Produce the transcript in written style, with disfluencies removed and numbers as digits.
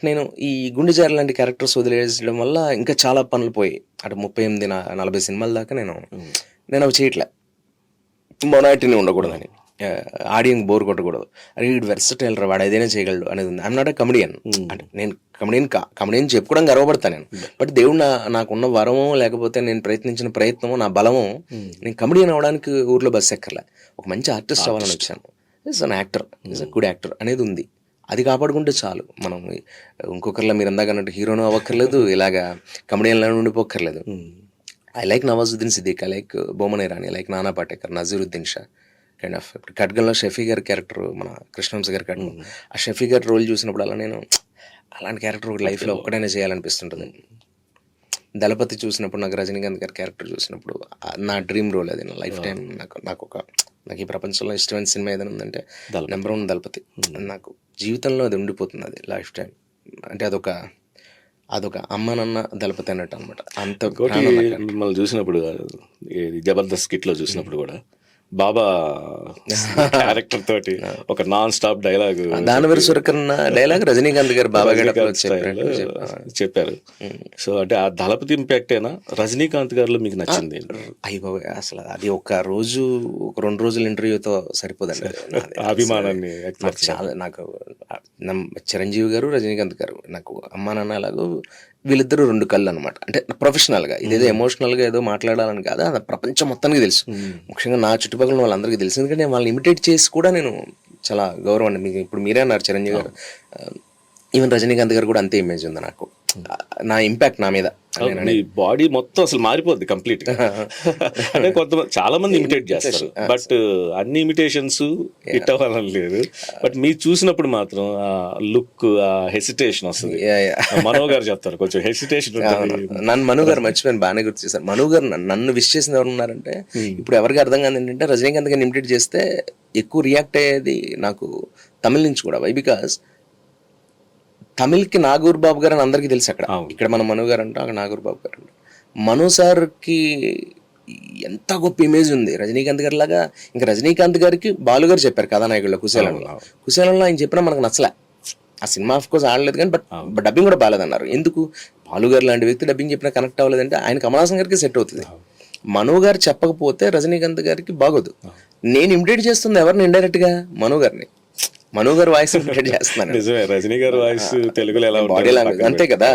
నేను ఈ 'గుండెజారి' లాంటి క్యారెక్టర్స్ వదిలేయడం వల్ల ఇంకా చాలా పనులు పోయాయి. అటు 38, 40 సినిమాల దాకా నేను అవి చేయట్లే. మొనాటిని ఉండకూడదని. ఆడియన్స్ బోర్ కొట్టకూడదు. అరే వీడు వెర్సటైల్ రా, వాడు ఏదైనా చేయగలడు అనేది ఉంది. I'm not a comedian. అంటే నేను కమెడియన్ చెప్పుకోవడం గర్వపడతాను నేను. బట్ దేవుడు నాకున్న వరము, లేకపోతే నేను ప్రయత్నించిన ప్రయత్నము, నా బలము, నేను కమెడియన్ అవ్వడానికి ఊర్లో బస్సు ఎక్కర్లే. ఒక మంచి ఆర్టిస్ట్ అవ్వాలని వచ్చాను. Is an actor, is a good actor అనేది ఉంది. అది కాపాడుకుంటే చాలు. మనం ఇంకొకరిలో మీరు ఇందాక అన్నట్టు హీరోను అవ్వక్కర్లేదు, ఇలాగా కమెడియన్లో ఉండిపోక్కర్లేదు. I like Nawazuddin Siddiqui, I like Boman Irani, I like Nana Patekar, Naseeruddin Shah kind of. ఇప్పుడు ఖడ్గంలో షఫీ గారి క్యారెక్టర్, మన కృష్ణవంశ గారి ఖడ్గం, ఆ షఫీ గారి రోల్ చూసినప్పుడు అలా నేను అలాంటి క్యారెక్టర్ ఒక లైఫ్లో ఒక్కడైనా చేయాలనిపిస్తుంటుంది. దళపతి చూసినప్పుడు, నాకు రజనీకాంత్ గారి క్యారెక్టర్ చూసినప్పుడు నా డ్రీమ్ రోల్ అది. నా లైఫ్ టైం నాకు ఈ ప్రపంచంలో ఇష్టమైన సినిమా ఏదైనా ఉందంటే నెంబర్ 1 దళపతి. నాకు జీవితంలో అది ఉండిపోతుంది, అది లైఫ్ టైం. అంటే అదొక అమ్మ నాన్న దళపతి అన్నట్టు అనమాట. అంత మిమ్మల్ని చూసినప్పుడు జబర్దస్త్ స్కిట్లో చూసినప్పుడు కూడా బాబా క్యారెక్టర్ తోటి ఒక నాన్ స్టాప్ డైలాగ్, దానవీర సురకర్ణ డైలాగ్ రజనీకాంత్ గారు బాబా చెప్పారు. సో అంటే ఆ దళపతి ఇంపాక్ట్ అయినా రజనీకాంత్ గారిలో మీకు నచ్చింది? అయ్యో అసలు అది ఒక 2 రోజుల ఇంటర్వ్యూతో సరిపోదండి. అభిమానాన్ని చాలా నాకు చిరంజీవి గారు, రజనీకాంత్ గారు నాకు అమ్మా నాన్న లాగా. వీళ్ళిద్దరూ 2 కళ్ళు అనమాట. అంటే ప్రొఫెషనల్గా, ఇదేదో ఎమోషనల్గా ఏదో మాట్లాడాలని కాదు, అది ప్రపంచం మొత్తానికి తెలుసు. ముఖ్యంగా నా చుట్టుపక్కల వాళ్ళందరికీ తెలుసు. ఎందుకంటే వాళ్ళని ఇమిటేట్ చేసి కూడా నేను చాలా గౌరవం అండి. మీకు ఇప్పుడు మీరే అన్నారు చిరంజీవి గారు, ఈవెన్ రజనీకాంత్ గారు కూడా అంతే ఇమేజ్ ఉంది నాకు. నా ఇంపాక్ట్ నా మీద. బాడీ మొత్తం అసలు మారిపోద్ది కంప్లీట్ గా. అంటే కొంతమంది చాలా మంది ఇమిటేట్ చేస్తారు, బట్ అన్ని ఇమిటేషన్స్ హిట్ అవ్వాలని లేదు. బట్ మీరు చూసినప్పుడు మాత్రం ఆ లుక్, ఆ హెసిటేషన్ వస్తుంది. మనో గారు చెప్తారు కొంచెం హెసిటేషన్. నన్ను మను గారు మర్చిపోయాను, బాగానే గుర్తు చేశారు. మను గారు నన్ను విష్ చేసింది ఎవరు ఉన్నారంటే, ఇప్పుడు ఎవరికి అర్థం కాదు ఏంటంటే, రజనీకాంత్ గారిని ఇమిటేట్ చేస్తే ఎక్కువ రియాక్ట్ అయ్యేది నాకు తమిళ నుంచి కూడా. వై బికాస్ తమిళ్కి నాగూర్ బాబు గారు అని అందరికీ తెలుసు. ఇక్కడ మన మను గారు అంటే అక్కడ నాగూర్ బాబు గారు అంటే. మను సార్కి ఎంత గొప్ప ఇమేజ్ ఉంది రజనీకాంత్ గారి లాగా. ఇంకా రజనీకాంత్ గారికి బాలు గారు చెప్పారు కథానాయకుల్లో కుశలంలో ఆయన చెప్పినా మనకు నచ్చలే. ఆ సినిమా ఆఫ్ కోర్స్ ఆడలేదు కానీ, బట్ డబ్బింగ్ కూడా బాగాలేదన్నారు. ఎందుకు? బాలు గారు లాంటి వ్యక్తి డబ్బింగ్ చెప్పినా కనెక్ట్ అవ్వలేదంటే ఆయన కమల్ హాసన్ గారికి సెట్ అవుతుంది. మను గారు చెప్పకపోతే రజనీకాంత్ గారికి బాగోదు. నేను ఇమిటేట్ చేస్తుంది ఎవరిని? ఇండైరెక్ట్ గా మను గారిని. మను గారు వాయిస్ ఇమిటేట్ చేస్తున్నాను. రజనీ గారి వాయిస్ తెలుగులో ఎలా బాడీ లాంగ్వేజ్ అంతే కదా.